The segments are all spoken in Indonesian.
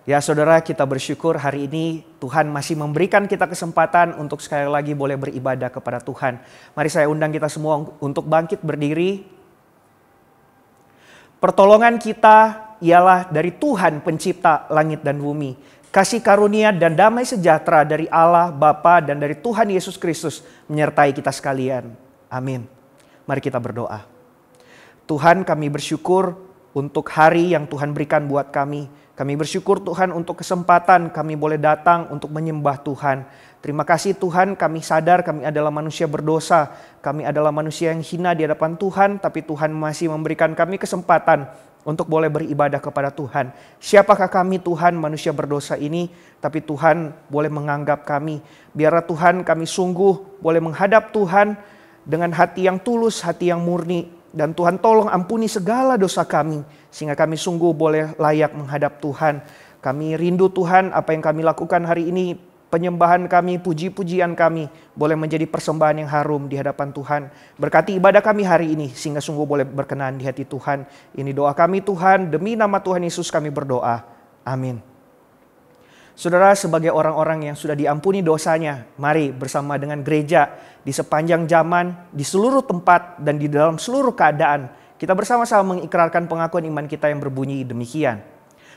Ya saudara, kita bersyukur hari ini Tuhan masih memberikan kita kesempatan untuk sekali lagi boleh beribadah kepada Tuhan. Mari saya undang kita semua untuk bangkit berdiri. Pertolongan kita ialah dari Tuhan pencipta langit dan bumi. Kasih karunia dan damai sejahtera dari Allah Bapa dan dari Tuhan Yesus Kristus menyertai kita sekalian. Amin. Mari kita berdoa. Tuhan, kami bersyukur untuk hari yang Tuhan berikan buat kami. Kami bersyukur Tuhan untuk kesempatan kami boleh datang untuk menyembah Tuhan. Terima kasih Tuhan, kami sadar kami adalah manusia berdosa. Kami adalah manusia yang hina di hadapan Tuhan, tapi Tuhan masih memberikan kami kesempatan untuk boleh beribadah kepada Tuhan. Siapakah kami Tuhan, manusia berdosa ini, tapi Tuhan boleh menganggap kami. Biarlah Tuhan kami sungguh boleh menghadap Tuhan dengan hati yang tulus, hati yang murni. Dan Tuhan tolong ampuni segala dosa kami, sehingga kami sungguh boleh layak menghadap Tuhan. Kami rindu Tuhan apa yang kami lakukan hari ini, penyembahan kami, puji-pujian kami, boleh menjadi persembahan yang harum di hadapan Tuhan. Berkati ibadah kami hari ini, sehingga sungguh boleh berkenan di hati Tuhan. Ini doa kami Tuhan, demi nama Tuhan Yesus kami berdoa. Amin. Saudara, sebagai orang-orang yang sudah diampuni dosanya, mari bersama dengan gereja di sepanjang zaman, di seluruh tempat, dan di dalam seluruh keadaan, kita bersama-sama mengikrarkan pengakuan iman kita yang berbunyi demikian.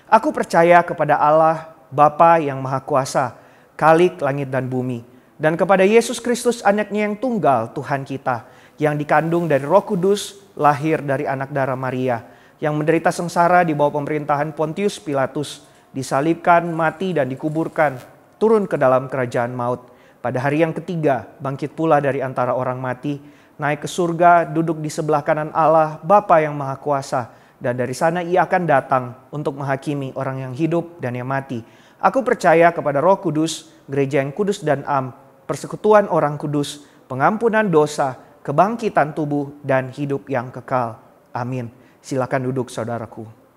Aku percaya kepada Allah, Bapa yang Maha Kuasa, Khalik langit dan bumi, dan kepada Yesus Kristus anaknya yang tunggal, Tuhan kita, yang dikandung dari Roh Kudus, lahir dari anak darah Maria, yang menderita sengsara di bawah pemerintahan Pontius Pilatus, disalibkan, mati, dan dikuburkan, turun ke dalam kerajaan maut. Pada hari yang ketiga, bangkit pula dari antara orang mati, naik ke surga, duduk di sebelah kanan Allah, Bapa yang Maha Kuasa, dan dari sana ia akan datang untuk menghakimi orang yang hidup dan yang mati. Aku percaya kepada Roh Kudus, gereja yang kudus dan am, persekutuan orang kudus, pengampunan dosa, kebangkitan tubuh, dan hidup yang kekal. Amin. Silakan duduk saudaraku.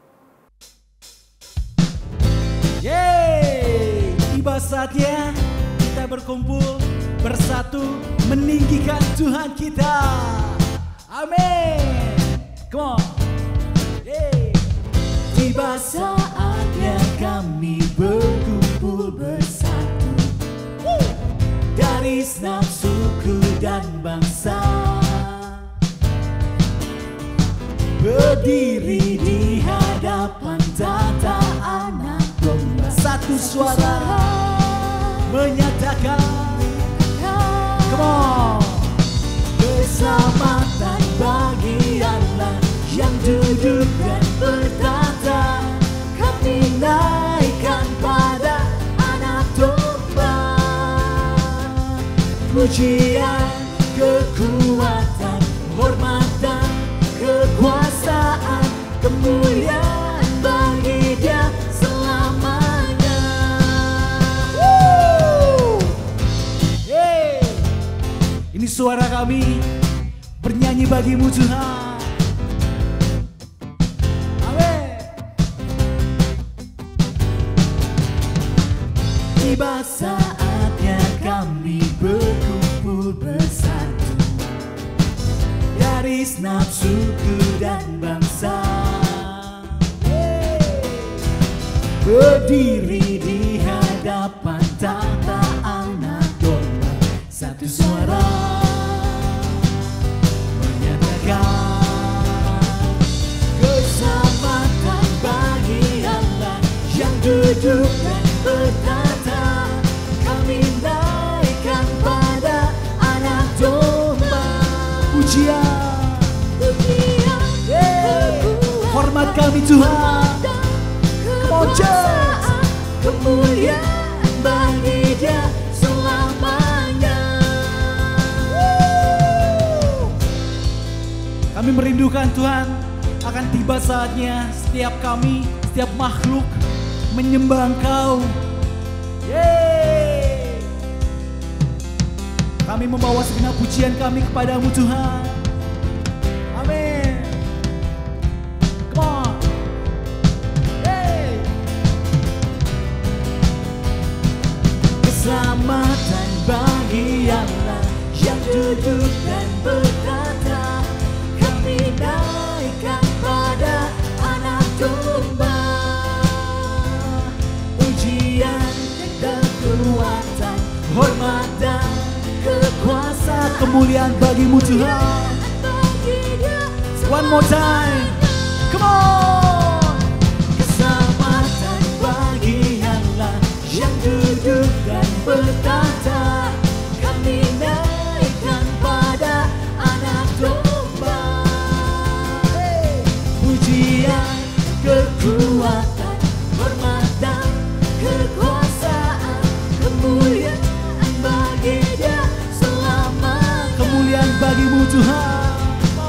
Yeay, tiba saatnya kita berkumpul bersatu meninggikan Tuhan kita. Amin. Come on. Yeay. Tiba saatnya kami berkumpul bersatu dari senam suku dan bangsa, berdiri di hadapan tata anak domba. Satu suara menyatakan, come on, keselamatan bagi Allah yang duduk dan bertata. Kami naikkan pada anak domba. Pujian, kekuatan, hormat dan kekuasaan, kemuliaan bagi Dia selamanya. Hey. Ini suara kami bernyanyi bagimu Tuhan. Amin. Tiba saatnya kami berkumpul bersatu dari senap suku dan bangsa, berdiri di hadapan tata anak domba. Satu suara menyatakan, keselamatan bagi Allah yang duduk dan bertata. Kami naikkan pada anak domba. Pujian, hormat kami Tuhan, kekuasaan, kemuliaan bagi Dia selamanya. Kami merindukan Tuhan, akan tiba saatnya setiap kami, setiap makhluk menyembah Engkau. Yeay. Kami membawa segenap pujian kami kepadamu Tuhan. Amin. Come on. Hey. Keselamatan bagi Allah yang duduk dan bertata. Kami naikkan pada anak domba. Kemuliaan bagimu Tuhan. One more time. Come on. Keselamatan bagi Allah yang duduk dan bertata. Kami naikkan pada Anak Domba. Pujian, kekuatan, hormat dan kekuasaan, kemuliaan bagi Dia selamanya. Kemuliaan bagimu Tuhan.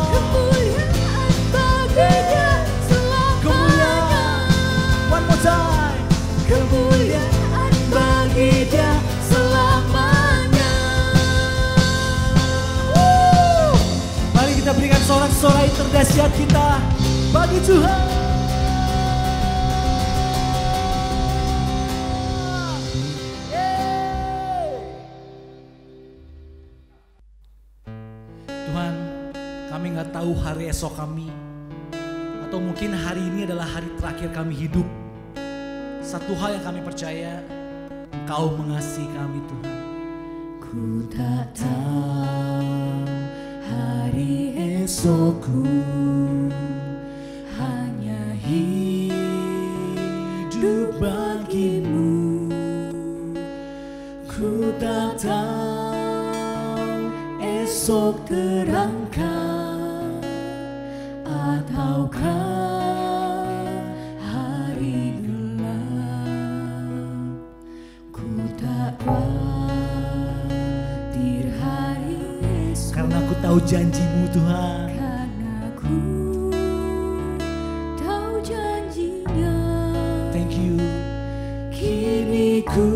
Kemuliaan bagi Dia selamanya. One more time. Kemuliaan bagi Dia selamanya. Mari kita berikan sorak-sorai terdahsyat kita bagi Tuhan. Tuhan, kami nggak tahu hari esok kami, atau mungkin hari ini adalah hari terakhir kami hidup. Satu hal yang kami percaya, Engkau mengasihi kami Tuhan. Ku tak tahu hari esokku, hanya hidup bagimu. Ku tak tahu esok terangkah ataukah hari gelap. Ku tak khawatir hari esok, Karena aku tahu janjimu Tuhan. karena ku tahu janjinya. Thank you. Kini ku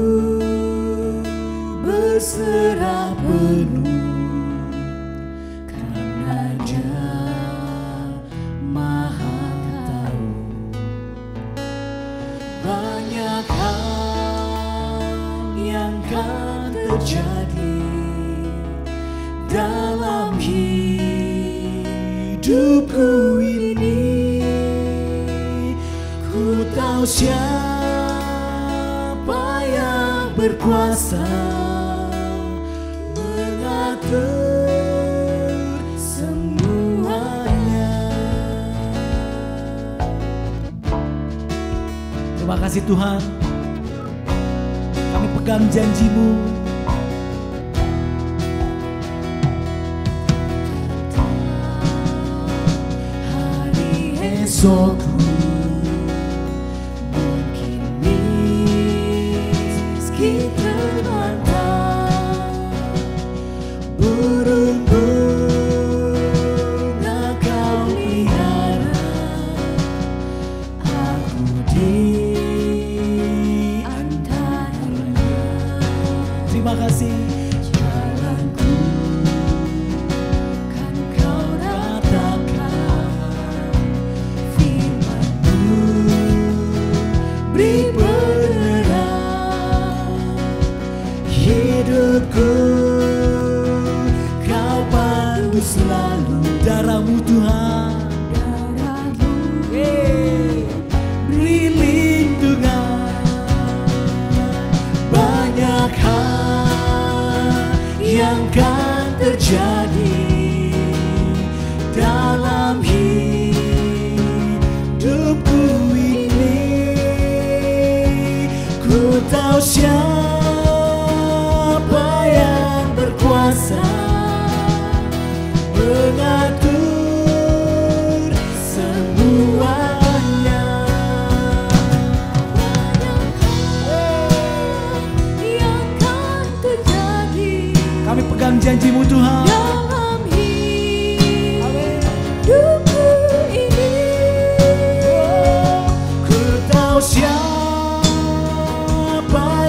berserah penuh, karena Dia Maha tahu. Banyak hal yang kan terjadi dalam hidupku ini. Ku tahu siapa yang berkuasa mengatur semuanya. Terima kasih Tuhan. Kami pegang janjimu. Hari esokku mungkin miskin terbantah, burung-bunga Kau pelihara, aku di antaranya. Terima kasih. Jalanku kan Kau ratakan, firman-Mu beri penerang. Hidupku Kau pandu selalu, Darah-Mu Tuhan. darah-Mu Beri lindungan. banyak hal yang kan terjadi dalam hidupku ini. Ku tahu siapa yang berkuasa mengatur semuanya. Banyak hal yang kan terjadi Kami pegang janjimu Tuhan. dalam hidupku ini. Ku tahu siapa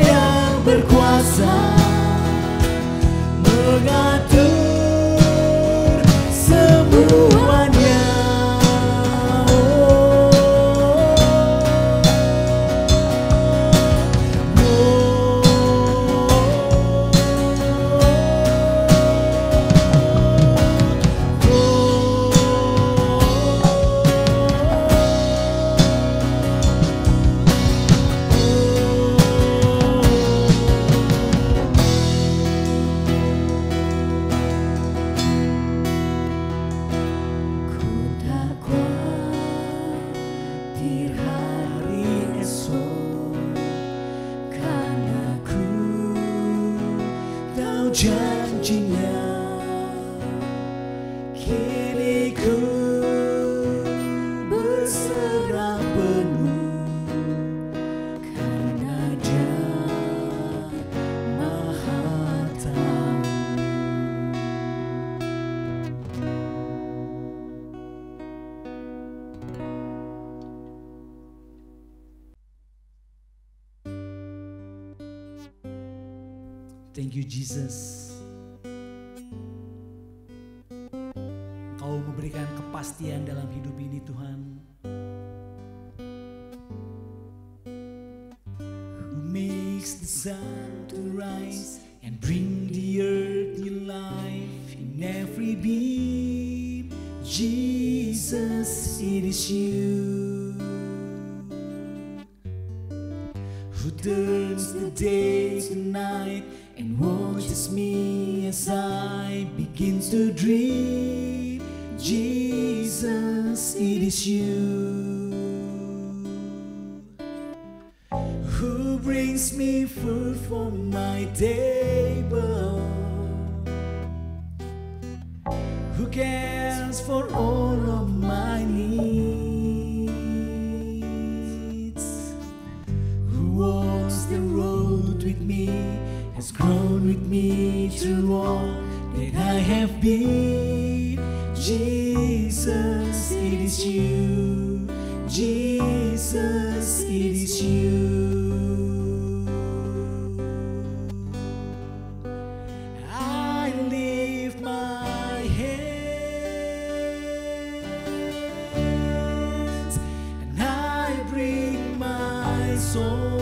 yang berkuasa mengatur semuanya. janjinya. Kini ku berserah penuh karena Dia Maha Tahu. Thank you Jesus. Engkau memberikan kepastian dalam hidup ini Tuhan. Who makes the sun to rise and bring the earth new life in every beam. Jesus, it is you who turns the day to night and watches me as I begin to dream. Jesus, it is you who brings me food for my table, who cares for all of my needs, who walks the road with me, has grown with me through all that I have been. Jesus, it is you. Jesus, it is you. I lift my hands and I bring my soul.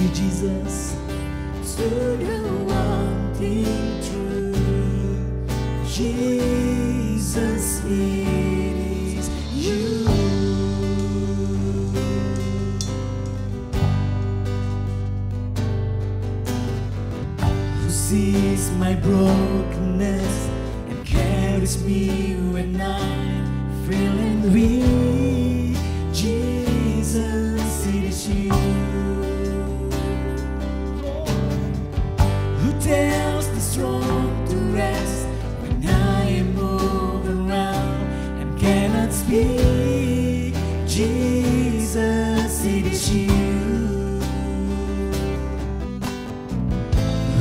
Jesus, to the one thing true. Jesus, it is you. Who sees my brokenness and carries me when I'm feeling weak. Jesus, it is you. Tells the strong to rest when I am overwhelmed and cannot speak. Jesus, it is you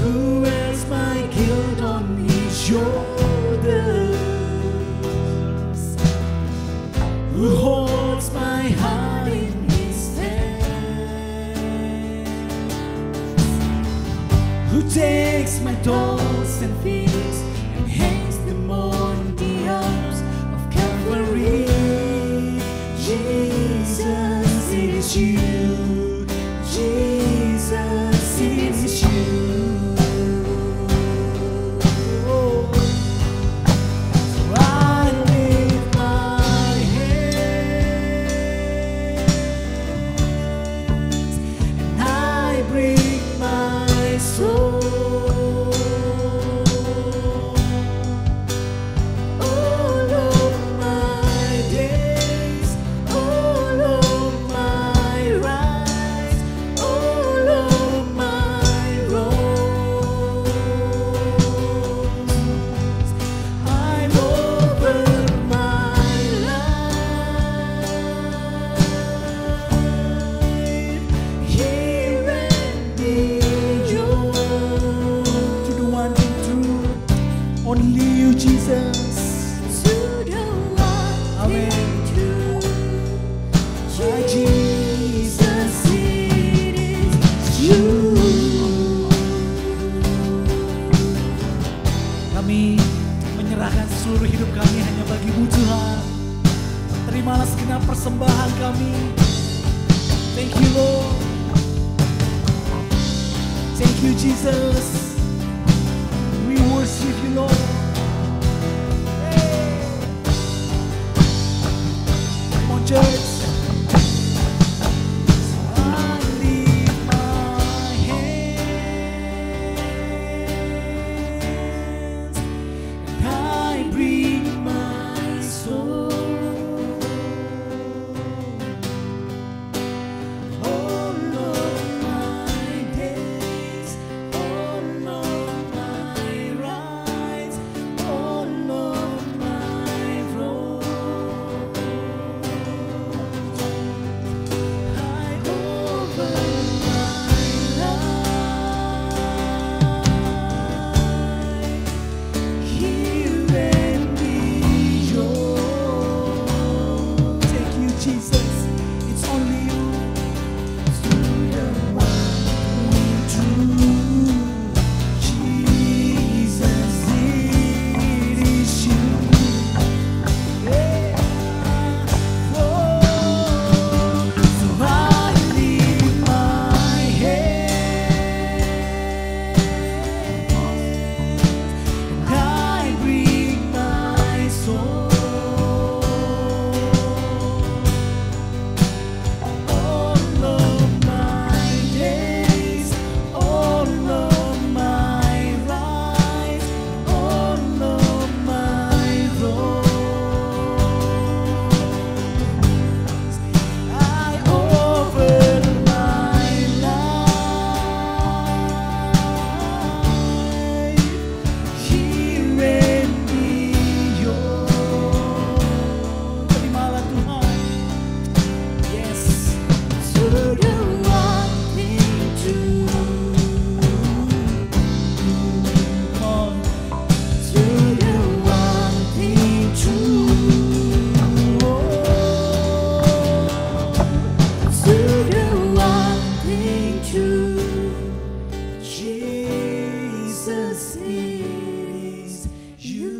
who wears my guilt on his shoulders, who holds my heart in his hands, who takes my thoughts and fears and hangs them on the arms of Calvary. Jesus, it is you. Jesus, it is you. Oh. So I lift my hands and I bring my soul. Only you, Jesus. To the one thing true. My Jesus, it is you. Kami menyerahkan seluruh hidup kami hanya bagi-Mu Tuhan. Terimalah segenap persembahan kami. Thank you Lord. Thank you, Jesus. We worship you, Lord. Come on, church. I lift my hands and I bring my soul. All of my days, all of my rights, all of my wrongs, I offer my life here and beyond. Thank you, Jesus. It's only you. To the one true Jesus, it is you. Yeah. Oh, so I lift my hands and I bring my soul. All of my days, all of my rights, all of my wrongs, I offer my life here and beyond. Terimalah Tuhan. Yes, to the one thing true. Come on, to the one thing true. To the one thing true. Jesus, it is you.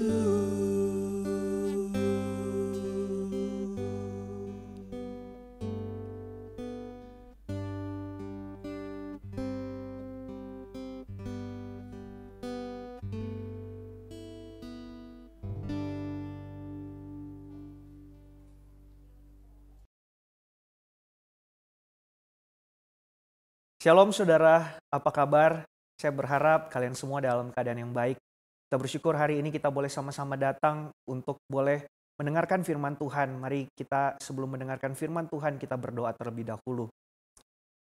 Shalom saudara, apa kabar? Saya berharap kalian semua dalam keadaan yang baik. Kita bersyukur hari ini kita boleh sama-sama datang untuk boleh mendengarkan firman Tuhan. Mari kita sebelum mendengarkan firman Tuhan kita berdoa terlebih dahulu.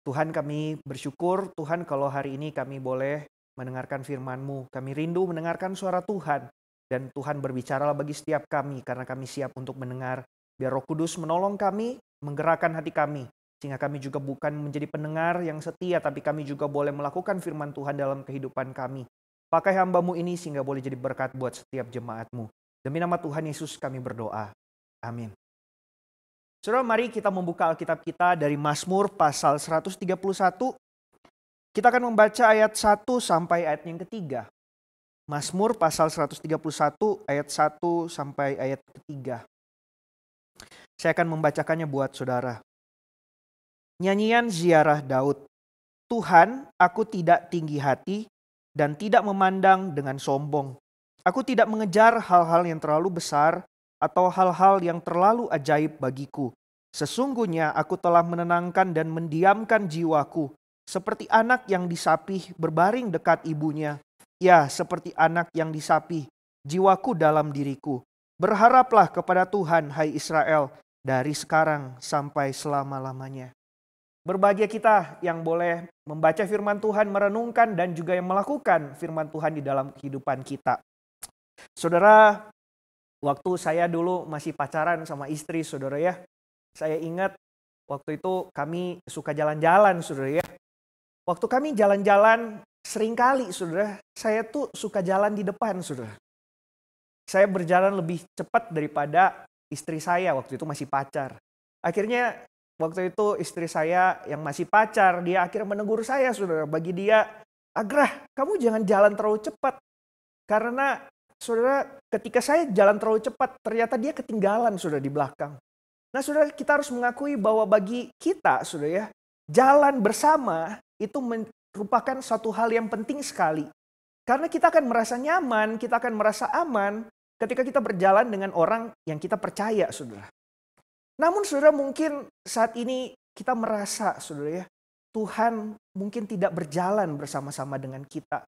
Tuhan, kami bersyukur Tuhan kalau hari ini kami boleh mendengarkan firman-Mu. Kami rindu mendengarkan suara Tuhan. Dan Tuhan berbicaralah bagi setiap kami karena kami siap untuk mendengar. Biar Roh Kudus menolong kami, menggerakkan hati kami. Sehingga kami juga bukan menjadi pendengar yang setia, tapi kami juga boleh melakukan firman Tuhan dalam kehidupan kami. Pakai hamba-Mu ini sehingga boleh jadi berkat buat setiap jemaat-Mu. Demi nama Tuhan Yesus kami berdoa. Amin. Saudara, mari kita membuka Alkitab kita dari Mazmur pasal 131. Kita akan membaca ayat 1 sampai ayat yang ketiga. Mazmur pasal 131 ayat 1 sampai ayat ketiga. Saya akan membacakannya buat saudara. Nyanyian ziarah Daud. Tuhan, aku tidak tinggi hati dan tidak memandang dengan sombong. Aku tidak mengejar hal-hal yang terlalu besar atau hal-hal yang terlalu ajaib bagiku. Sesungguhnya aku telah menenangkan dan mendiamkan jiwaku. Seperti anak yang disapih berbaring dekat ibunya. Ya, seperti anak yang disapih, jiwaku dalam diriku. Berharaplah kepada Tuhan, hai Israel, dari sekarang sampai selama-lamanya. Berbahagia kita yang boleh membaca firman Tuhan, merenungkan dan juga yang melakukan firman Tuhan di dalam kehidupan kita. Saudara, waktu saya dulu masih pacaran sama istri, saudara ya. Saya ingat waktu itu kami suka jalan-jalan, saudara ya. Waktu kami jalan-jalan seringkali, saudara, saya tuh suka jalan di depan, saudara. Saya berjalan lebih cepat daripada istri saya, waktu itu masih pacar. Akhirnya waktu itu istri saya yang masih pacar, dia akhirnya menegur saya, saudara. Bagi dia, Agrah, kamu jangan jalan terlalu cepat. Karena, saudara, ketika saya jalan terlalu cepat, ternyata dia ketinggalan, saudara, di belakang. Nah, saudara, kita harus mengakui bahwa bagi kita, saudara ya, jalan bersama itu merupakan suatu hal yang penting sekali. Karena kita akan merasa nyaman, kita akan merasa aman ketika kita berjalan dengan orang yang kita percaya, saudara. Namun saudara, mungkin saat ini kita merasa, saudara ya, Tuhan mungkin tidak berjalan bersama-sama dengan kita.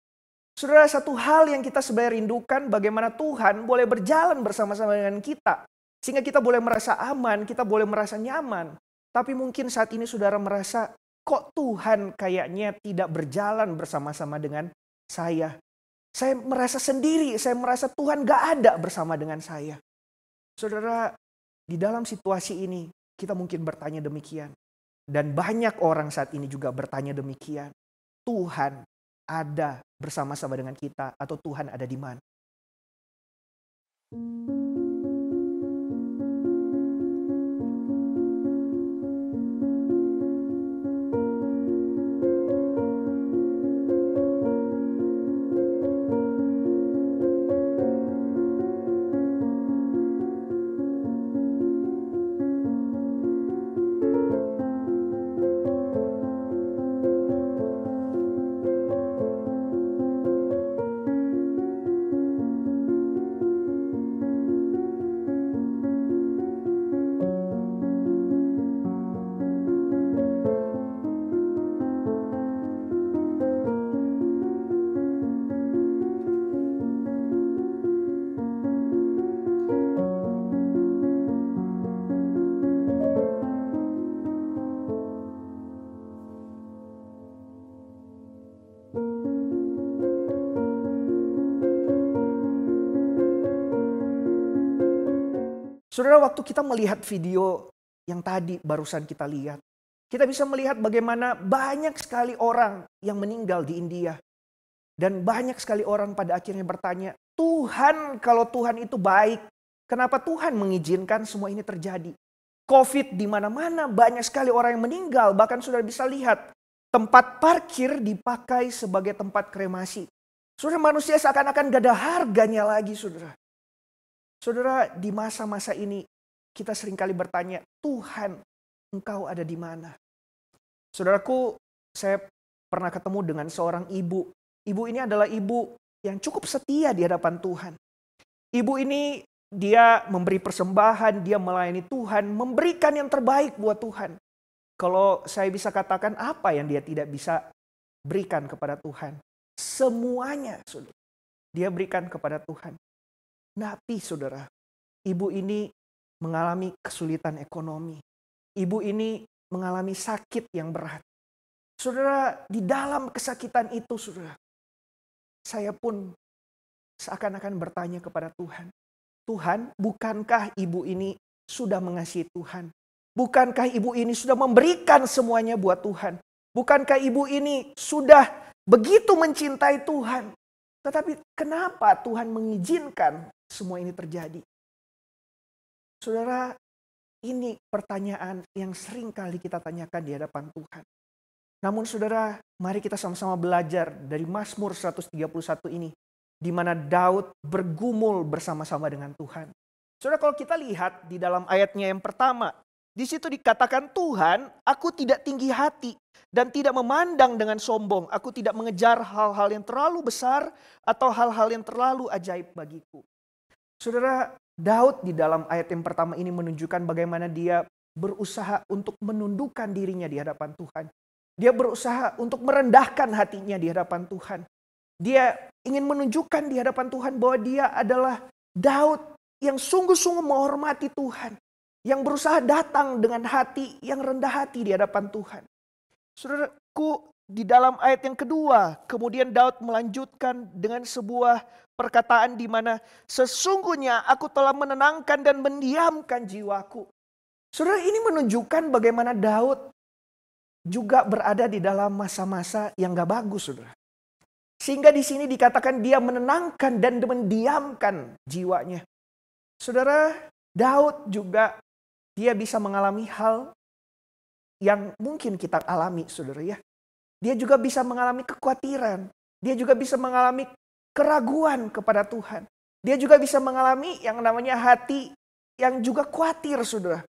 Saudara, satu hal yang kita sebenarnya rindukan bagaimana Tuhan boleh berjalan bersama-sama dengan kita. Sehingga kita boleh merasa aman, kita boleh merasa nyaman. Tapi mungkin saat ini saudara merasa, kok Tuhan kayaknya tidak berjalan bersama-sama dengan saya. Saya merasa sendiri, saya merasa Tuhan gak ada bersama dengan saya. Saudara, di dalam situasi ini kita mungkin bertanya demikian. Dan banyak orang saat ini juga bertanya demikian. Tuhan ada bersama-sama dengan kita atau Tuhan ada di mana? Saudara, waktu kita melihat video yang tadi barusan kita lihat, kita bisa melihat bagaimana banyak sekali orang yang meninggal di India. Dan banyak sekali orang pada akhirnya bertanya, Tuhan, kalau Tuhan itu baik, kenapa Tuhan mengizinkan semua ini terjadi? COVID di mana-mana, banyak sekali orang yang meninggal, bahkan saudara bisa lihat tempat parkir dipakai sebagai tempat kremasi. Saudara, manusia seakan-akan gak ada harganya lagi, saudara. Saudara, di masa-masa ini kita seringkali bertanya, Tuhan, Engkau ada di mana? Saudaraku, saya pernah ketemu dengan seorang ibu. Ibu ini adalah ibu yang cukup setia di hadapan Tuhan. Ibu ini dia memberi persembahan, dia melayani Tuhan, memberikan yang terbaik buat Tuhan. Kalau saya bisa katakan apa yang dia tidak bisa berikan kepada Tuhan? Semuanya, saudara, dia berikan kepada Tuhan. Tapi saudara, ibu ini mengalami kesulitan ekonomi. Ibu ini mengalami sakit yang berat. Saudara, di dalam kesakitan itu, saudara, saya pun seakan-akan bertanya kepada Tuhan. Tuhan, bukankah ibu ini sudah mengasihi Tuhan? Bukankah ibu ini sudah memberikan semuanya buat Tuhan? Bukankah ibu ini sudah begitu mencintai Tuhan? Tetapi kenapa Tuhan mengizinkan semua ini terjadi? Saudara, ini pertanyaan yang sering kali kita tanyakan di hadapan Tuhan. Namun saudara, mari kita sama-sama belajar dari Mazmur 131 ini. Di mana Daud bergumul bersama-sama dengan Tuhan. Saudara, kalau kita lihat di dalam ayatnya yang pertama. Di situ dikatakan, Tuhan, aku tidak tinggi hati dan tidak memandang dengan sombong. Aku tidak mengejar hal-hal yang terlalu besar atau hal-hal yang terlalu ajaib bagiku. Saudara, Daud di dalam ayat yang pertama ini menunjukkan bagaimana dia berusaha untuk menundukkan dirinya di hadapan Tuhan. Dia berusaha untuk merendahkan hatinya di hadapan Tuhan. Dia ingin menunjukkan di hadapan Tuhan bahwa dia adalah Daud yang sungguh-sungguh menghormati Tuhan. Yang berusaha datang dengan hati yang rendah hati di hadapan Tuhan. Saudaraku, di dalam ayat yang kedua, kemudian Daud melanjutkan dengan sebuah perkataan di mana sesungguhnya aku telah menenangkan dan mendiamkan jiwaku. Saudara, ini menunjukkan bagaimana Daud juga berada di dalam masa-masa yang gak bagus, saudara. Sehingga di sini dikatakan dia menenangkan dan mendiamkan jiwanya. Saudara, Daud juga dia bisa mengalami hal yang mungkin kita alami, saudara ya. Dia juga bisa mengalami kekhawatiran. Dia juga bisa mengalami keraguan kepada Tuhan. Dia juga bisa mengalami yang namanya hati yang juga khawatir, saudara.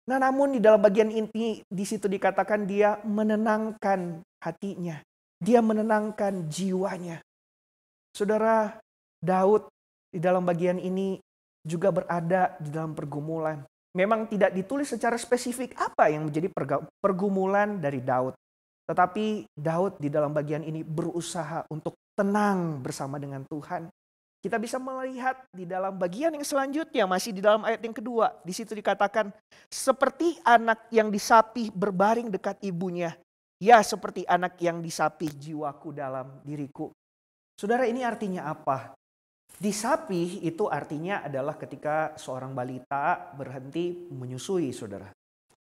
Nah, namun di dalam bagian inti di situ dikatakan dia menenangkan hatinya. dia menenangkan jiwanya. Saudara, Daud di dalam bagian ini juga berada di dalam pergumulan. Memang tidak ditulis secara spesifik apa yang menjadi pergumulan dari Daud. Tetapi Daud di dalam bagian ini berusaha untuk tenang bersama dengan Tuhan. Kita bisa melihat di dalam bagian yang selanjutnya, masih di dalam ayat yang kedua. Di situ dikatakan, seperti anak yang disapih berbaring dekat ibunya. Ya, seperti anak yang disapih jiwaku dalam diriku. Saudara, ini artinya apa? Disapih itu artinya adalah ketika seorang balita berhenti menyusui, saudara.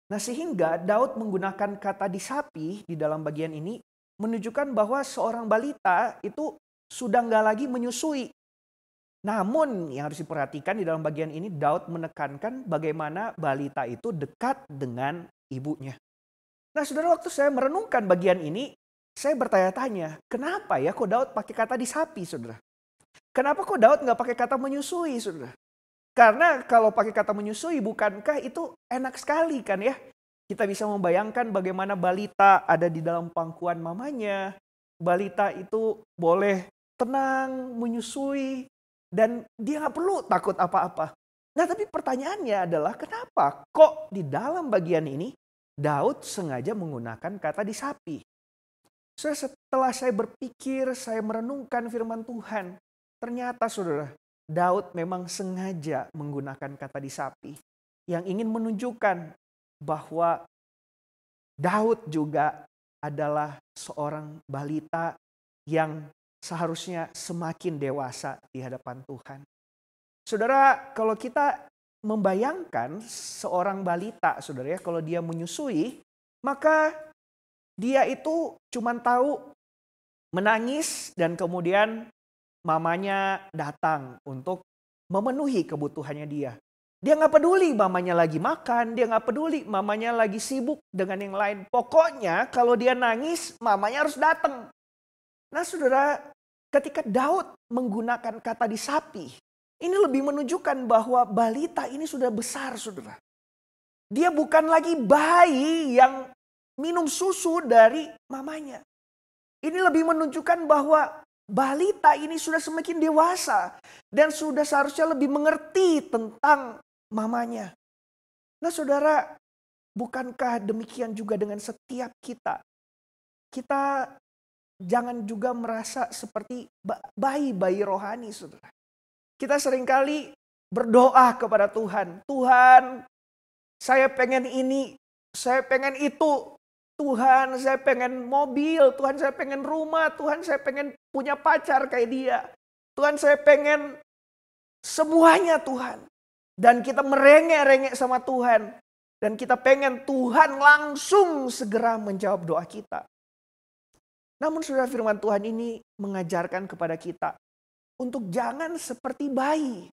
Nah, sehingga Daud menggunakan kata disapih di dalam bagian ini menunjukkan bahwa seorang balita itu sudah nggak lagi menyusui. Namun yang harus diperhatikan di dalam bagian ini, Daud menekankan bagaimana balita itu dekat dengan ibunya. Nah, saudara, waktu saya merenungkan bagian ini, saya bertanya-tanya, kenapa ya kok Daud pakai kata disapih, saudara? Kenapa kok Daud nggak pakai kata menyusui, saudara? Karena kalau pakai kata menyusui, bukankah itu enak sekali kan ya? Kita bisa membayangkan bagaimana balita ada di dalam pangkuan mamanya. Balita itu boleh tenang, menyusui, dan dia nggak perlu takut apa-apa. Nah, tapi pertanyaannya adalah kenapa kok di dalam bagian ini Daud sengaja menggunakan kata disapih? Setelah saya berpikir, saya merenungkan firman Tuhan, ternyata saudara, Daud memang sengaja menggunakan kata disapih yang ingin menunjukkan bahwa Daud juga adalah seorang balita yang seharusnya semakin dewasa di hadapan Tuhan. Saudara, kalau kita membayangkan seorang balita, saudara ya, kalau dia menyusui, maka dia itu cuma tahu menangis dan kemudian mamanya datang untuk memenuhi kebutuhannya dia. Dia nggak peduli mamanya lagi makan, dia nggak peduli mamanya lagi sibuk dengan yang lain. Pokoknya kalau dia nangis, mamanya harus datang. Nah, saudara, ketika Daud menggunakan kata disapih, ini lebih menunjukkan bahwa balita ini sudah besar, saudara. Dia bukan lagi bayi yang minum susu dari mamanya. Ini lebih menunjukkan bahwa balita ini sudah semakin dewasa dan sudah seharusnya lebih mengerti tentang mamanya. Nah, saudara, bukankah demikian juga dengan setiap kita? Kita jangan juga merasa seperti bayi-bayi rohani, saudara. Kita seringkali berdoa kepada Tuhan. Tuhan, saya pengen ini, saya pengen itu. Tuhan, saya pengen mobil. Tuhan, saya pengen rumah. Tuhan, saya pengen punya pacar kayak dia. Tuhan, saya pengen semuanya, Tuhan. Dan kita merengek-rengek sama Tuhan. Dan kita pengen Tuhan langsung segera menjawab doa kita. Namun saudara, firman Tuhan ini mengajarkan kepada kita untuk jangan seperti bayi.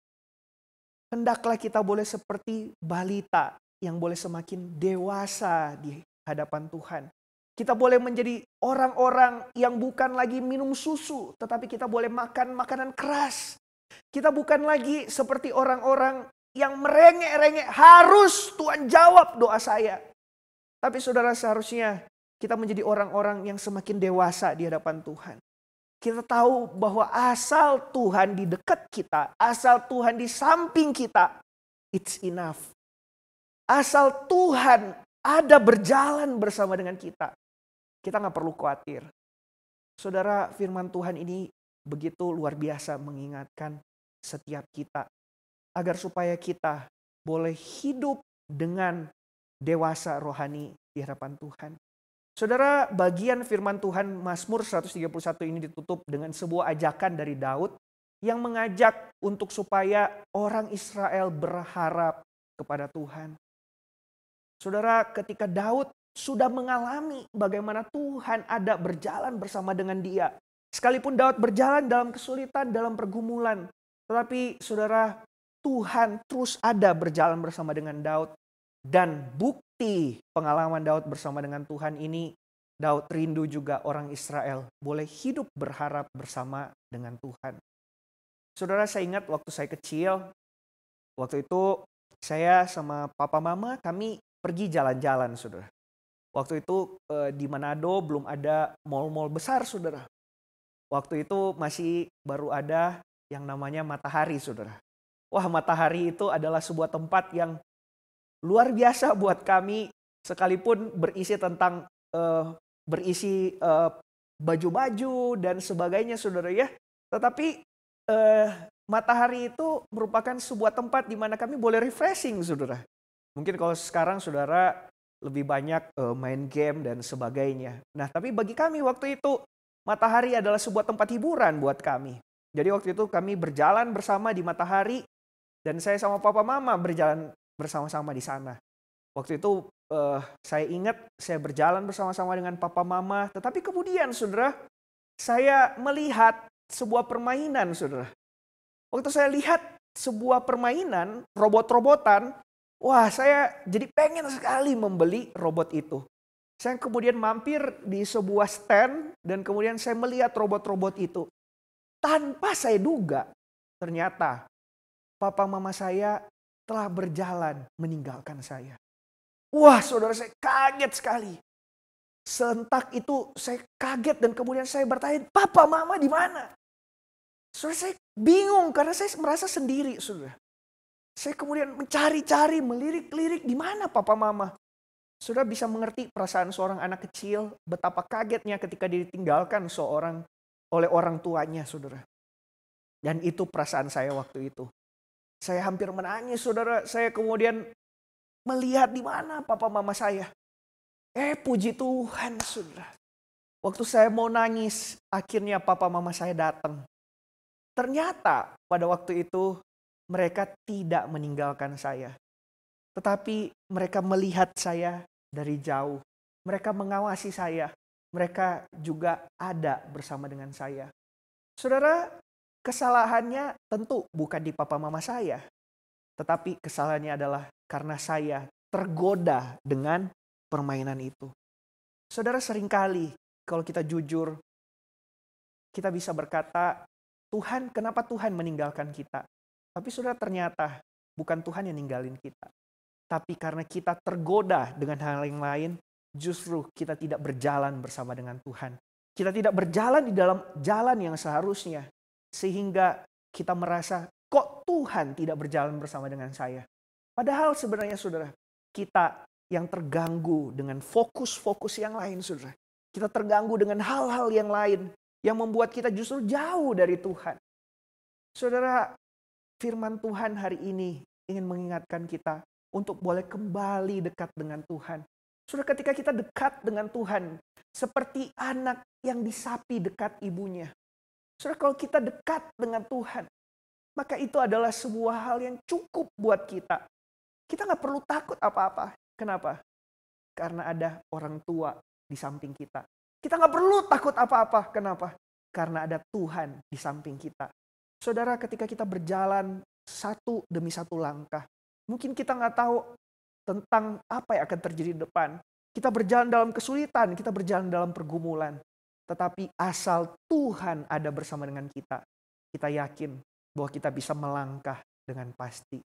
Hendaklah kita boleh seperti balita yang boleh semakin dewasa di hadapan Tuhan. Kita boleh menjadi orang-orang yang bukan lagi minum susu, tetapi kita boleh makan makanan keras. Kita bukan lagi seperti orang-orang yang merengek-rengek, harus Tuhan jawab doa saya. Tapi saudara, seharusnya kita menjadi orang-orang yang semakin dewasa di hadapan Tuhan. Kita tahu bahwa asal Tuhan di dekat kita, asal Tuhan di samping kita, it's enough. Asal Tuhan ada berjalan bersama dengan kita, kita gak perlu khawatir. Saudara, firman Tuhan ini begitu luar biasa mengingatkan setiap kita, agar supaya kita boleh hidup dengan dewasa rohani di hadapan Tuhan. Saudara, bagian firman Tuhan Mazmur 131 ini ditutup dengan sebuah ajakan dari Daud yang mengajak untuk supaya orang Israel berharap kepada Tuhan. Saudara, ketika Daud sudah mengalami bagaimana Tuhan ada berjalan bersama dengan dia. Sekalipun Daud berjalan dalam kesulitan, dalam pergumulan. Tetapi saudara, Tuhan terus ada berjalan bersama dengan Daud. Dan bukti pengalaman Daud bersama dengan Tuhan ini, Daud rindu juga orang Israel boleh hidup berharap bersama dengan Tuhan. Saudara, saya ingat waktu saya kecil, waktu itu saya sama papa mama kami pergi jalan-jalan, saudara. Waktu itu di Manado belum ada mall-mall besar, saudara. Waktu itu masih baru ada yang namanya Matahari, saudara. Wah, Matahari itu adalah sebuah tempat yang luar biasa buat kami, sekalipun berisi tentang berisi baju-baju dan sebagainya, saudara ya. Tetapi Matahari itu merupakan sebuah tempat di mana kami boleh refreshing, saudara. Mungkin kalau sekarang saudara lebih banyak main game dan sebagainya. Nah, tapi bagi kami waktu itu Matahari adalah sebuah tempat hiburan buat kami. Jadi waktu itu kami berjalan bersama di Matahari dan saya sama papa mama berjalan bersama-sama di sana. Waktu itu saya ingat saya berjalan bersama-sama dengan papa mama, tetapi kemudian saudara, saya melihat sebuah permainan, saudara. Waktu saya lihat sebuah permainan robot-robotan, wah, saya jadi pengen sekali membeli robot itu. Saya kemudian mampir di sebuah stand dan kemudian saya melihat robot-robot itu. Tanpa saya duga, ternyata papa mama saya telah berjalan meninggalkan saya. Wah, saudara, saya kaget sekali. Sentak itu saya kaget dan kemudian saya bertanya, papa mama di mana? Saudara, saya bingung karena saya merasa sendiri, saudara. Saya kemudian mencari-cari, melirik-lirik di mana papa mama. Saudara bisa mengerti perasaan seorang anak kecil, betapa kagetnya ketika ditinggalkan oleh orang tuanya, saudara. Dan itu perasaan saya waktu itu. Saya hampir menangis, saudara. Saya kemudian melihat di mana papa mama saya. Puji Tuhan, saudara. Waktu saya mau nangis, akhirnya papa mama saya datang. Ternyata pada waktu itu mereka tidak meninggalkan saya. Tetapi mereka melihat saya dari jauh. Mereka mengawasi saya. Mereka juga ada bersama dengan saya. Saudara, kesalahannya tentu bukan di papa mama saya. Tetapi kesalahannya adalah karena saya tergoda dengan permainan itu. Saudara, seringkali kalau kita jujur, kita bisa berkata, Tuhan, kenapa Tuhan meninggalkan kita? Tapi saudara, ternyata bukan Tuhan yang ninggalin kita. Tapi karena kita tergoda dengan hal yang lain, justru kita tidak berjalan bersama dengan Tuhan. Kita tidak berjalan di dalam jalan yang seharusnya. Sehingga kita merasa, kok Tuhan tidak berjalan bersama dengan saya? Padahal sebenarnya saudara, kita yang terganggu dengan fokus-fokus yang lain, saudara. Kita terganggu dengan hal-hal yang lain yang membuat kita justru jauh dari Tuhan. Saudara, firman Tuhan hari ini ingin mengingatkan kita untuk boleh kembali dekat dengan Tuhan. Saudara, ketika kita dekat dengan Tuhan, seperti anak yang disapi dekat ibunya. Saudara, kalau kita dekat dengan Tuhan, maka itu adalah sebuah hal yang cukup buat kita. Kita nggak perlu takut apa-apa. Kenapa? Karena ada orang tua di samping kita. Kita nggak perlu takut apa-apa. Kenapa? Karena ada Tuhan di samping kita. Saudara, ketika kita berjalan satu demi satu langkah, mungkin kita nggak tahu tentang apa yang akan terjadi di depan. Kita berjalan dalam kesulitan, kita berjalan dalam pergumulan. Tetapi asal Tuhan ada bersama dengan kita, kita yakin bahwa kita bisa melangkah dengan pasti.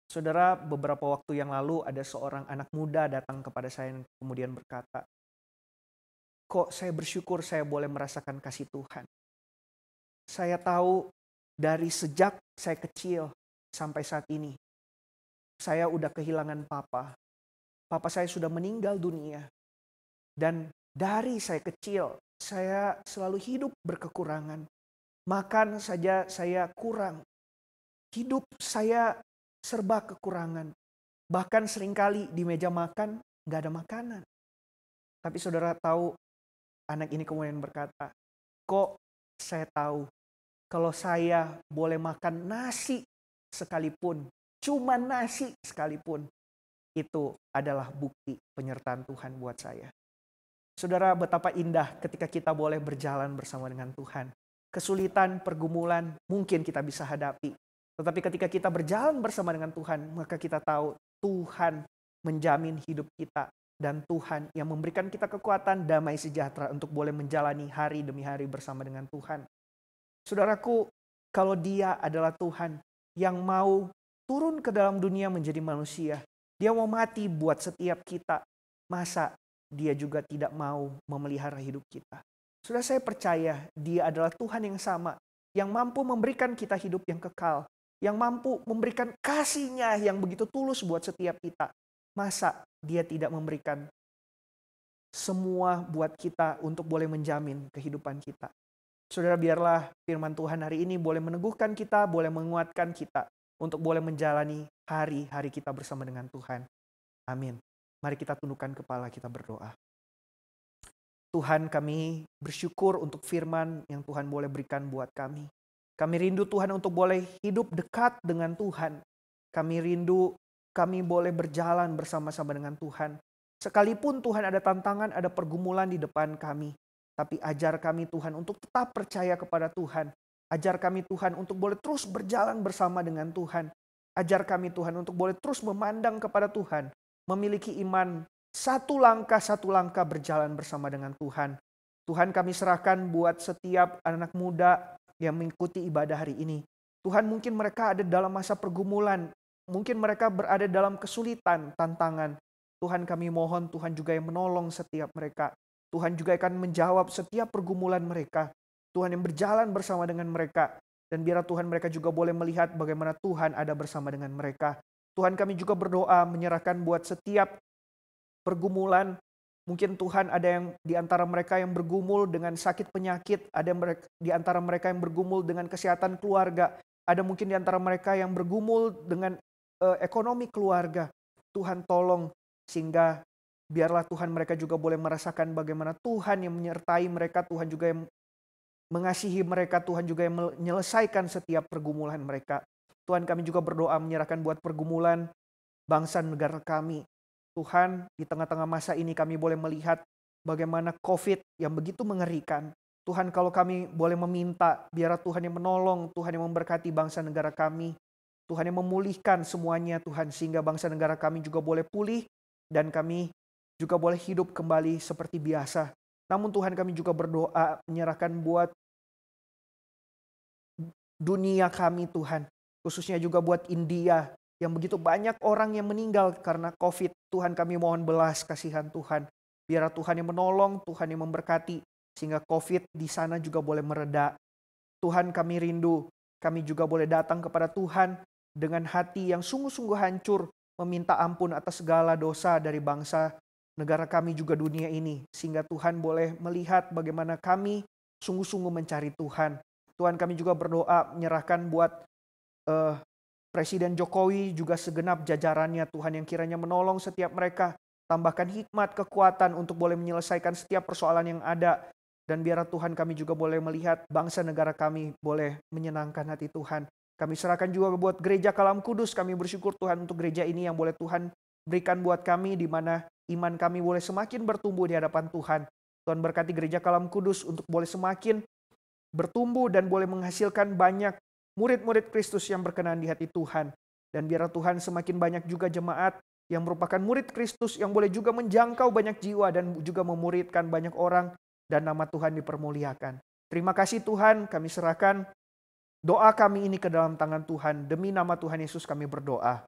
Saudara, beberapa waktu yang lalu ada seorang anak muda datang kepada saya dan kemudian berkata, kok saya bersyukur saya boleh merasakan kasih Tuhan. Saya tahu dari sejak saya kecil sampai saat ini, saya udah kehilangan papa. Papa saya sudah meninggal dunia. Dan dari saya kecil, saya selalu hidup berkekurangan. Makan saja saya kurang. Hidup saya serba kekurangan. Bahkan seringkali di meja makan gak ada makanan. Tapi saudara tahu, anak ini kemudian berkata, kok saya tahu kalau saya boleh makan nasi sekalipun, cuma nasi sekalipun, itu adalah bukti penyertaan Tuhan buat saya. Saudara, betapa indah ketika kita boleh berjalan bersama dengan Tuhan. Kesulitan, pergumulan mungkin kita bisa hadapi. Tetapi ketika kita berjalan bersama dengan Tuhan, maka kita tahu Tuhan menjamin hidup kita. Dan Tuhan yang memberikan kita kekuatan, damai sejahtera untuk boleh menjalani hari demi hari bersama dengan Tuhan. Saudaraku, kalau Dia adalah Tuhan yang mau turun ke dalam dunia menjadi manusia, Dia mau mati buat setiap kita. masa Dia juga tidak mau memelihara hidup kita? Sudah, saya percaya Dia adalah Tuhan yang sama, yang mampu memberikan kita hidup yang kekal, yang mampu memberikan kasih-Nya yang begitu tulus buat setiap kita. Masa Dia tidak memberikan semua buat kita untuk boleh menjamin kehidupan kita? Saudara, biarlah firman Tuhan hari ini boleh meneguhkan kita, boleh menguatkan kita untuk boleh menjalani hari-hari kita bersama dengan Tuhan. Amin. Mari kita tundukkan kepala, kita berdoa. Tuhan, kami bersyukur untuk firman yang Tuhan boleh berikan buat kami. Kami rindu Tuhan untuk boleh hidup dekat dengan Tuhan. Kami rindu kami boleh berjalan bersama-sama dengan Tuhan. Sekalipun Tuhan ada tantangan, ada pergumulan di depan kami. Tapi ajar kami Tuhan untuk tetap percaya kepada Tuhan. Ajar kami Tuhan untuk boleh terus berjalan bersama dengan Tuhan. Ajar kami Tuhan untuk boleh terus memandang kepada Tuhan. Memiliki iman satu langkah berjalan bersama dengan Tuhan. Tuhan, kami serahkan buat setiap anak muda yang mengikuti ibadah hari ini. Tuhan, mungkin mereka ada dalam masa pergumulan. Mungkin mereka berada dalam kesulitan, tantangan. Tuhan, kami mohon Tuhan juga yang menolong setiap mereka. Tuhan juga akan menjawab setiap pergumulan mereka. Tuhan yang berjalan bersama dengan mereka. Dan biar Tuhan mereka juga boleh melihat bagaimana Tuhan ada bersama dengan mereka. Tuhan, kami juga berdoa menyerahkan buat setiap pergumulan. Mungkin Tuhan ada yang di antara mereka yang bergumul dengan sakit penyakit. Ada di antara mereka yang bergumul dengan kesehatan keluarga. Ada mungkin di antara mereka yang bergumul dengan ekonomi keluarga. Tuhan, tolong sehingga biarlah Tuhan mereka juga boleh merasakan bagaimana Tuhan yang menyertai mereka, Tuhan juga yang mengasihi mereka, Tuhan juga yang menyelesaikan setiap pergumulan mereka. Tuhan, kami juga berdoa menyerahkan buat pergumulan bangsa negara kami. Tuhan, di tengah-tengah masa ini kami boleh melihat bagaimana COVID yang begitu mengerikan. Tuhan, kalau kami boleh meminta, biarlah Tuhan yang menolong, Tuhan yang memberkati bangsa negara kami. Tuhan yang memulihkan semuanya Tuhan, sehingga bangsa negara kami juga boleh pulih dan kami juga boleh hidup kembali seperti biasa. Namun Tuhan, kami juga berdoa menyerahkan buat dunia kami Tuhan. Khususnya juga buat India yang begitu banyak orang yang meninggal karena COVID. Tuhan, kami mohon belas kasihan Tuhan. Biar Tuhan yang menolong, Tuhan yang memberkati. Sehingga COVID di sana juga boleh mereda. Tuhan, kami rindu. Kami juga boleh datang kepada Tuhan dengan hati yang sungguh-sungguh hancur. Meminta ampun atas segala dosa dari bangsa negara kami juga dunia ini. Sehingga Tuhan boleh melihat bagaimana kami sungguh-sungguh mencari Tuhan. Tuhan, kami juga berdoa menyerahkan buat Presiden Jokowi juga segenap jajarannya Tuhan yang kiranya menolong setiap mereka. Tambahkan hikmat, kekuatan untuk boleh menyelesaikan setiap persoalan yang ada. Dan biar Tuhan kami juga boleh melihat bangsa negara kami boleh menyenangkan hati Tuhan. Kami serahkan juga buat gereja Kalam Kudus. Kami bersyukur Tuhan untuk gereja ini yang boleh Tuhan berikan buat kami, di mana iman kami boleh semakin bertumbuh di hadapan Tuhan. Tuhan berkati gereja Kalam Kudus untuk boleh semakin bertumbuh dan boleh menghasilkan banyak murid-murid Kristus yang berkenan di hati Tuhan. Dan biar Tuhan semakin banyak juga jemaat yang merupakan murid Kristus yang boleh juga menjangkau banyak jiwa dan juga memuridkan banyak orang dan nama Tuhan dipermuliakan. Terima kasih Tuhan, kami serahkan doa kami ini ke dalam tangan Tuhan. Demi nama Tuhan Yesus kami berdoa.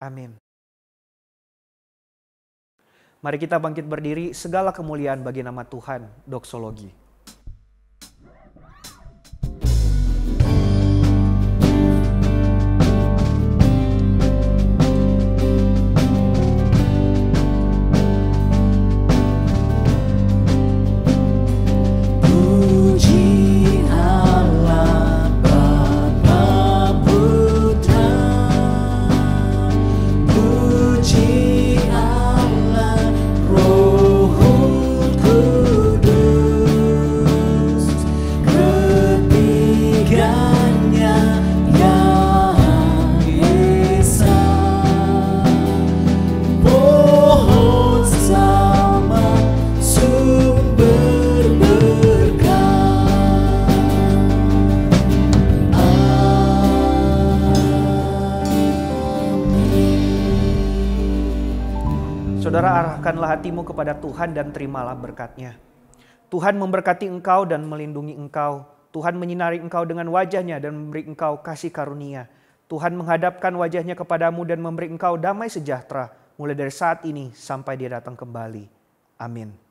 Amin. Mari kita bangkit berdiri, segala kemuliaan bagi nama Tuhan. Doksologi. Saudara, arahkanlah hatimu kepada Tuhan dan terimalah berkat-Nya. Tuhan memberkati engkau dan melindungi engkau. Tuhan menyinari engkau dengan wajah-Nya dan memberi engkau kasih karunia. Tuhan menghadapkan wajah-Nya kepadamu dan memberi engkau damai sejahtera. mulai dari saat ini sampai Dia datang kembali. Amin.